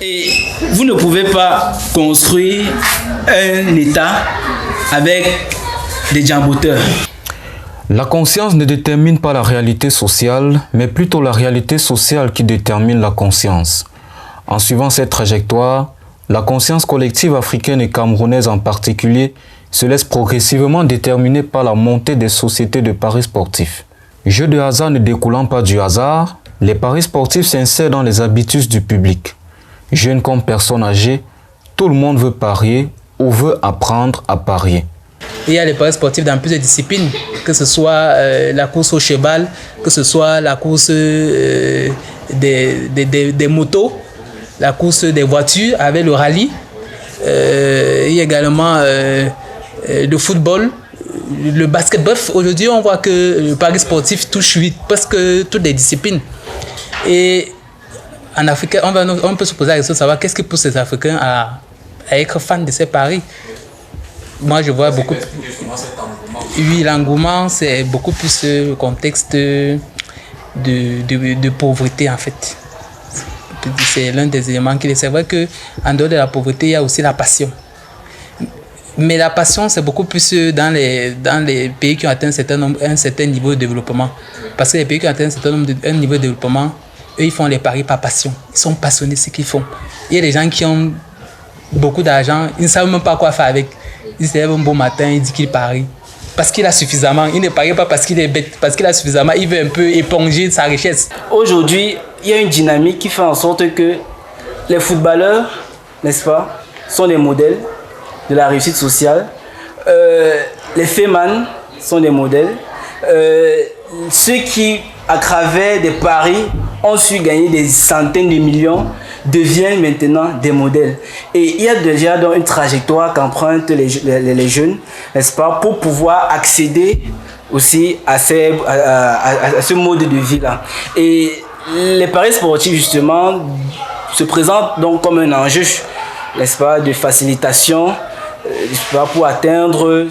Et vous ne pouvez pas construire un État avec des jamboteurs. La conscience ne détermine pas la réalité sociale, mais plutôt la réalité sociale qui détermine la conscience. En suivant cette trajectoire, la conscience collective africaine et camerounaise en particulier se laisse progressivement déterminer par la montée des sociétés de paris sportifs. Jeux de hasard ne découlant pas du hasard, les paris sportifs s'insèrent dans les habitudes du public. Jeunes comme personnes âgées, tout le monde veut parier ou veut apprendre à parier. Il y a les paris sportifs dans plusieurs disciplines, que ce soit la course au cheval, que ce soit la course des motos, la course des voitures avec le rallye. Il y a également le football, le basketball. Aujourd'hui, on voit que le pari sportif touche presque toutes les disciplines. Et en Afrique, on peut se poser la question de savoir qu'est-ce qui pousse les Africains à être fans de ces paris. Moi, je vois beaucoup. Oui, l'engouement, c'est beaucoup plus le contexte de pauvreté, en fait. C'est l'un des éléments qui est. C'est vrai qu'en dehors de la pauvreté, il y a aussi la passion. Mais la passion, c'est beaucoup plus dans les pays qui ont atteint un certain niveau de développement. Parce que les pays qui ont atteint un niveau de développement, eux, ils font les paris par passion. Ils sont passionnés de ce qu'ils font. Il y a des gens qui ont beaucoup d'argent, ils ne savent même pas quoi faire avec. Ils se lèvent un beau matin, ils disent qu'il parie. Parce qu'il a suffisamment. Il ne parie pas parce qu'il est bête, parce qu'il a suffisamment. Il veut un peu éponger sa richesse. Aujourd'hui, il y a une dynamique qui fait en sorte que les footballeurs, n'est-ce pas, sont des modèles de la réussite sociale. Les fémans sont des modèles. Ceux qui, à travers des paris, ont su gagner des centaines de millions, deviennent maintenant des modèles. Et il y a déjà donc une trajectoire qu'empruntent les jeunes, n'est-ce pas, pour pouvoir accéder aussi à ce mode de vie-là. Et les paris sportifs, justement, se présentent donc comme un enjeu, n'est-ce pas, de facilitation, n'est-ce pas, pour atteindre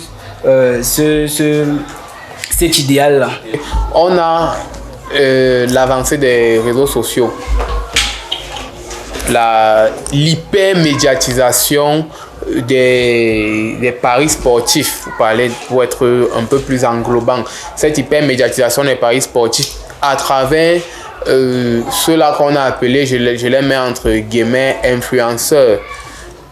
cet idéal-là. On a l'avancée des réseaux sociaux, l'hypermédiatisation des paris sportifs, pour être un peu plus englobant. Cette hypermédiatisation des paris sportifs à travers ceux-là qu'on a appelés, je les mets entre guillemets, influenceurs.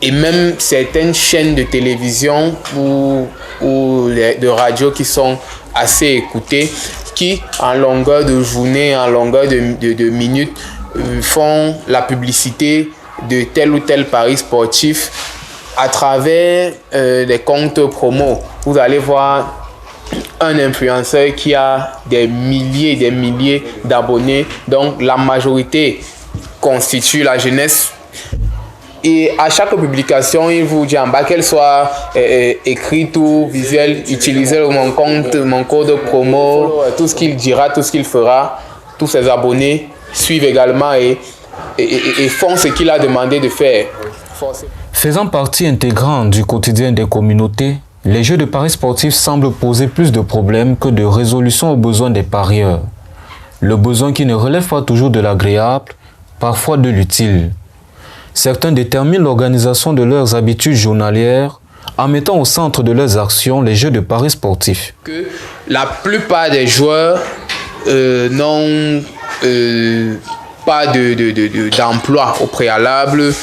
Et même certaines chaînes de télévision ou de radio qui sont assez écoutées, qui en longueur de journée, en longueur de minutes, font la publicité de tel ou tel pari sportif à travers des comptes promo. Vous allez voir un influenceur qui a des milliers et des milliers d'abonnés, donc la majorité constitue la jeunesse. Et à chaque publication, il vous dit en bas, qu'elle soit écrite ou visuelle, utilisez mon compte, mon code promo, tout ce qu'il dira, tout ce qu'il fera. Tous ses abonnés suivent également et font ce qu'il a demandé de faire. Faisant partie intégrante du quotidien des communautés, les jeux de paris sportifs semblent poser plus de problèmes que de résolution aux besoins des parieurs. Le besoin qui ne relève pas toujours de l'agréable, parfois de l'utile. Certains déterminent l'organisation de leurs habitudes journalières en mettant au centre de leurs actions les jeux de paris sportifs. Que la plupart des joueurs n'ont pas d'emploi au préalable,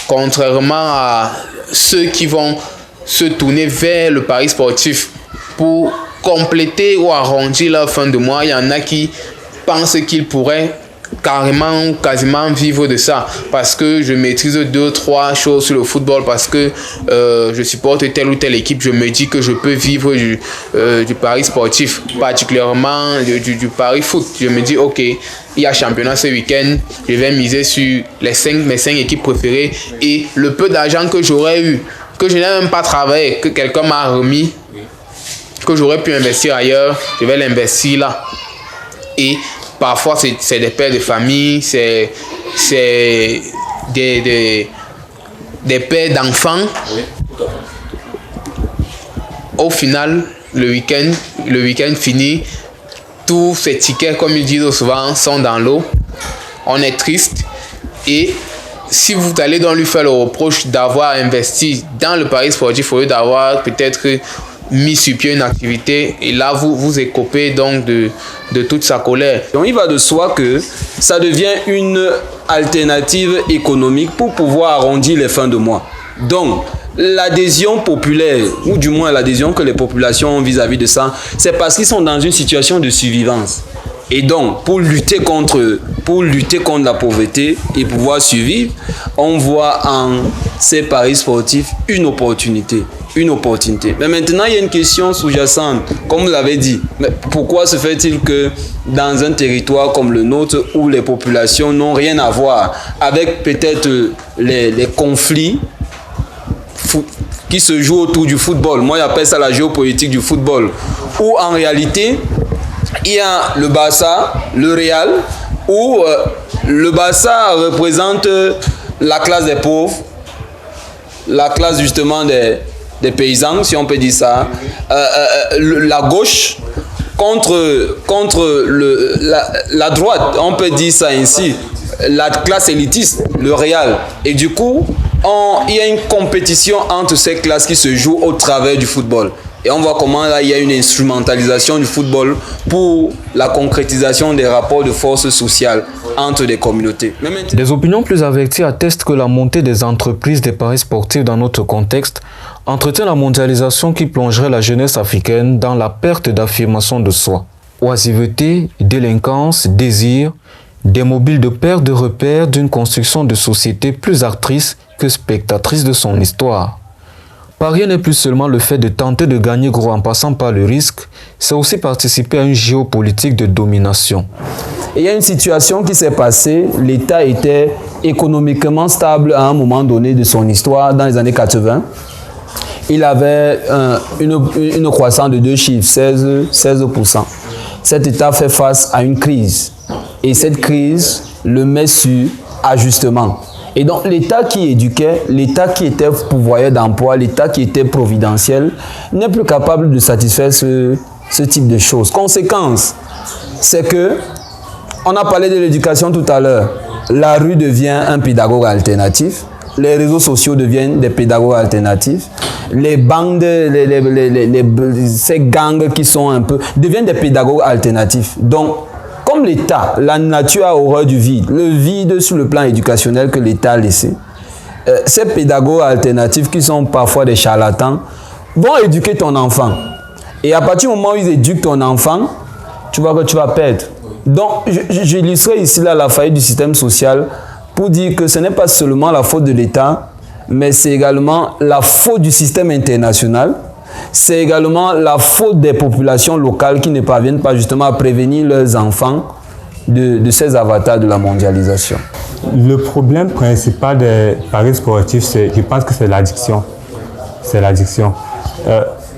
contrairement à ceux qui vont se tourner vers le pari sportif pour compléter ou arrondir leur fin de mois. Il y en a qui pensent qu'ils pourraient carrément, quasiment vivre de ça parce que je maîtrise 2-3 choses sur le football, parce que je supporte telle ou telle équipe, je me dis que je peux vivre du pari sportif, particulièrement du pari foot. Je me dis ok, il y a championnat ce week-end, je vais miser sur mes 5 équipes préférées et le peu d'argent que j'aurais eu, que je n'ai même pas travaillé, que quelqu'un m'a remis, que j'aurais pu investir ailleurs, je vais l'investir là. Et parfois, c'est des pères de famille, c'est des pères d'enfants. Oui. Au final, le week-end fini, tous ces tickets, comme ils disent souvent, sont dans l'eau. On est triste et si vous allez donc lui faire le reproche d'avoir investi dans le pari sportif au lieu d'avoir peut-être mis sur pied une activité, et là vous écopez donc de toute sa colère. Donc il va de soi que ça devient une alternative économique pour pouvoir arrondir les fins de mois. Donc l'adhésion populaire, ou du moins l'adhésion que les populations ont vis-à-vis de ça, c'est parce qu'ils sont dans une situation de survivance. Et donc, pour lutter contre la pauvreté et pouvoir survivre, on voit en ces paris sportifs une opportunité. Mais maintenant, il y a une question sous-jacente, comme vous l'avez dit. Mais pourquoi se fait-il que dans un territoire comme le nôtre, où les populations n'ont rien à voir avec peut-être les conflits qui se jouent autour du football, moi j'appelle ça la géopolitique du football, où en réalité, il y a le Barça, le Real, où le Barça représente la classe des pauvres, la classe justement des paysans, si on peut dire ça, la gauche contre la droite, on peut dire ça ainsi, la classe élitiste, le Real. Et du coup, il y a une compétition entre ces classes qui se joue au travers du football. Et on voit comment là, il y a une instrumentalisation du football pour la concrétisation des rapports de force sociale entre les communautés. Des opinions plus averties attestent que la montée des entreprises des paris sportifs dans notre contexte entretient la mondialisation qui plongerait la jeunesse africaine dans la perte d'affirmation de soi. Oisiveté, délinquance, désir, des mobiles de perte de repères d'une construction de société plus actrice que spectatrice de son histoire. Parier n'est plus seulement le fait de tenter de gagner gros en passant par le risque, c'est aussi participer à une géopolitique de domination. Et il y a une situation qui s'est passée, l'État était économiquement stable à un moment donné de son histoire, dans les années 80. Il avait une croissance de 2 chiffres, 16%. Cet État fait face à une crise. Et cette crise le met sur ajustement. Et donc l'État qui éduquait, l'État qui était pourvoyeur d'emploi, l'État qui était providentiel, n'est plus capable de satisfaire ce type de choses. Conséquence, c'est que, on a parlé de l'éducation tout à l'heure, la rue devient un pédagogue alternatif, les réseaux sociaux deviennent des pédagogues alternatifs, les bandes, ces gangs qui sont un peu, deviennent des pédagogues alternatifs. Donc, comme l'État, la nature a horreur du vide, le vide sur le plan éducationnel que l'État a laissé, ces pédagogues alternatifs qui sont parfois des charlatans vont éduquer ton enfant. Et à partir du moment où ils éduquent ton enfant, tu vois que tu vas perdre. Donc, j'illustrerai ici là la faillite du système social pour dire que ce n'est pas seulement la faute de l'État, mais c'est également la faute du système international. C'est également la faute des populations locales qui ne parviennent pas justement à prévenir leurs enfants de ces avatars de la mondialisation. Le problème principal des paris sportifs, je pense que c'est l'addiction. C'est l'addiction.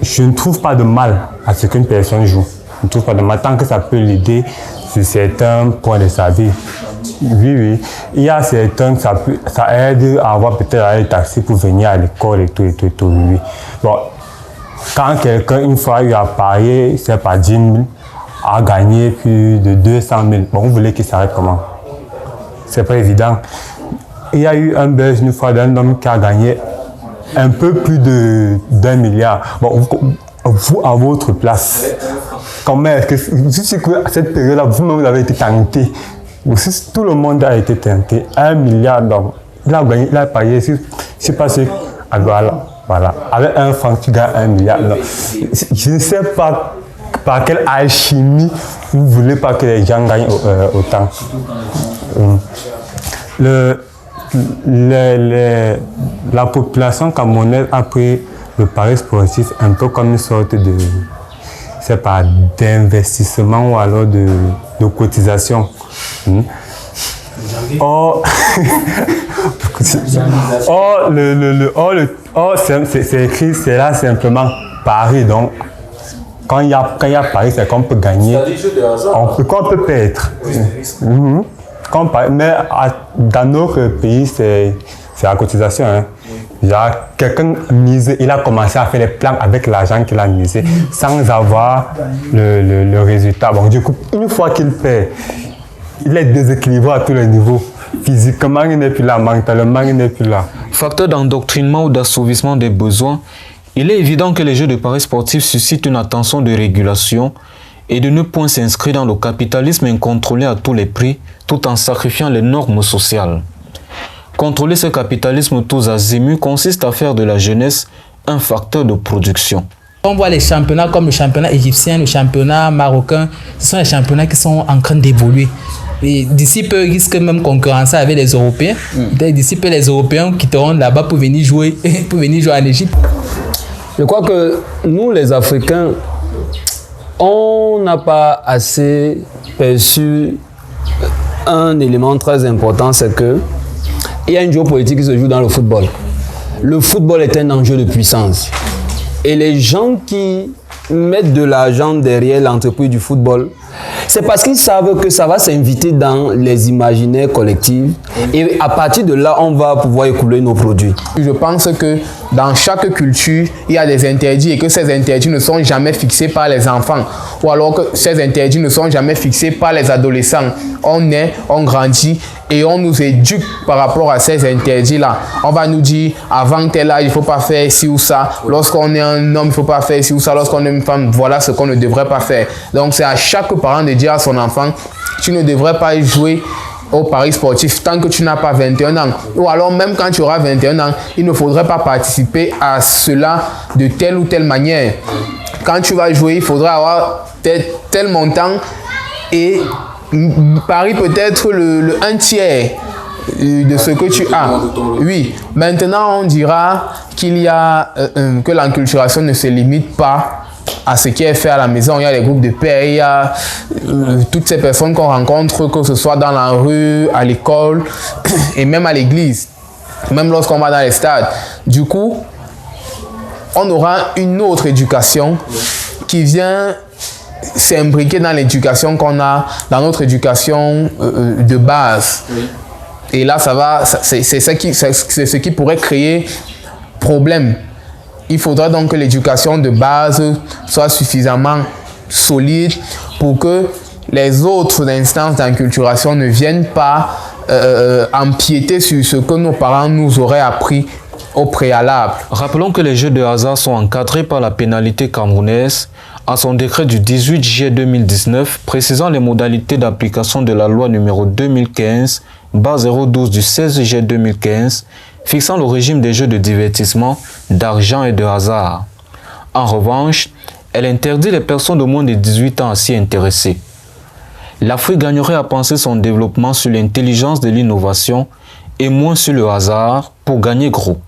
Je ne trouve pas de mal à ce qu'une personne joue. Je ne trouve pas de mal tant que ça peut l'aider sur certains points de sa vie. Oui. Il y a certains que ça aide à avoir peut-être un taxi pour venir à l'école et tout. Oui. Bon. Quand quelqu'un, une fois, il a parié, c'est pas 10 000, a gagné plus de 200 000. Bon, vous voulez qu'il s'arrête comment? C'est pas évident. Il y a eu un buzz une fois d'un homme qui a gagné un peu plus d'1 milliard. Bon, vous, à votre place, comment est-ce que, je sais que à cette période-là, vous-même, vous avez été tenté. Tout le monde a été tenté. 1 milliard d'hommes. Il a gagné, il a parié, je ne sais pas si, voilà. Avec un franc, tu gagnes 1 milliard. Non. Je ne sais pas par quelle alchimie vous ne voulez pas que les gens gagnent autant. La population camerounaise a pris le pari sportif un peu comme une sorte de, d'investissement ou alors de cotisation. C'est écrit, c'est là simplement pari. Donc, quand il y a pari, c'est qu'on peut gagner, qu'on peut perdre. Mais dans notre pays, c'est la cotisation. Hein. Quelqu'un mise, il a commencé à faire les plans avec l'argent qu'il a misé sans avoir le résultat. Bon, du coup, une fois qu'il perd, il est déséquilibré à tous les niveaux. Physiquement, il n'est plus là, mentalement, il n'est plus là. Facteur d'endoctrinement ou d'assouvissement des besoins, il est évident que les jeux de paris sportifs suscitent une attention de régulation et de ne point s'inscrire dans le capitalisme incontrôlé à tous les prix, tout en sacrifiant les normes sociales. Contrôler ce capitalisme tous azimuts consiste à faire de la jeunesse un facteur de production. On voit les championnats comme le championnat égyptien, le championnat marocain, ce sont les championnats qui sont en train d'évoluer. Et d'ici peu, ils risquent même concurrencer avec les Européens. D'ici peu, les Européens quitteront là-bas pour venir jouer en Égypte. Je crois que nous, les Africains, on n'a pas assez perçu un élément très important, c'est que il y a une géopolitique qui se joue dans le football. Le football est un enjeu de puissance. Et les gens qui mettent de l'argent derrière l'entreprise du football, c'est parce qu'ils savent que ça va s'inviter dans les imaginaires collectifs. Et à partir de là, on va pouvoir écouler nos produits. Je pense que dans chaque culture, il y a des interdits et que ces interdits ne sont jamais fixés par les enfants. Ou alors que ces interdits ne sont jamais fixés par les adolescents. On naît, on grandit et on nous éduque par rapport à ces interdits-là. On va nous dire, avant tel âge, il ne faut pas faire ci ou ça. Lorsqu'on est un homme, il ne faut pas faire ci ou ça. Lorsqu'on est une femme, voilà ce qu'on ne devrait pas faire. Donc c'est à chaque parent de dire à son enfant, tu ne devrais pas jouer au paris sportif tant que tu n'as pas 21 ans. Ou alors même quand tu auras 21 ans, il ne faudrait pas participer à cela de telle ou telle manière. Quand tu vas jouer, il faudra avoir tel montant et parie peut-être le 1/3 de ce que tu as. Oui, maintenant on dira qu'il y a que l'enculturation ne se limite pas à ce qui est fait à la maison. Il y a les groupes de pères, il y a toutes ces personnes qu'on rencontre, que ce soit dans la rue, à l'école et même à l'église, même lorsqu'on va dans les stades. Du coup, on aura une autre éducation qui vient s'imbriquer dans l'éducation qu'on a, dans notre éducation de base. Et là, c'est ce qui pourrait créer problème. Il faudra donc que l'éducation de base soit suffisamment solide pour que les autres instances d'enculturation ne viennent pas empiéter sur ce que nos parents nous auraient appris au préalable. Rappelons que les jeux de hasard sont encadrés par la pénalité camerounaise à son décret du 18 juillet 2019 précisant les modalités d'application de la loi numéro 2015/012 du 16 juillet 2015 fixant le régime des jeux de divertissement, d'argent et de hasard. En revanche, elle interdit les personnes de moins de 18 ans à s'y intéresser. L'Afrique gagnerait à penser son développement sur l'intelligence de l'innovation et moins sur le hasard pour gagner gros.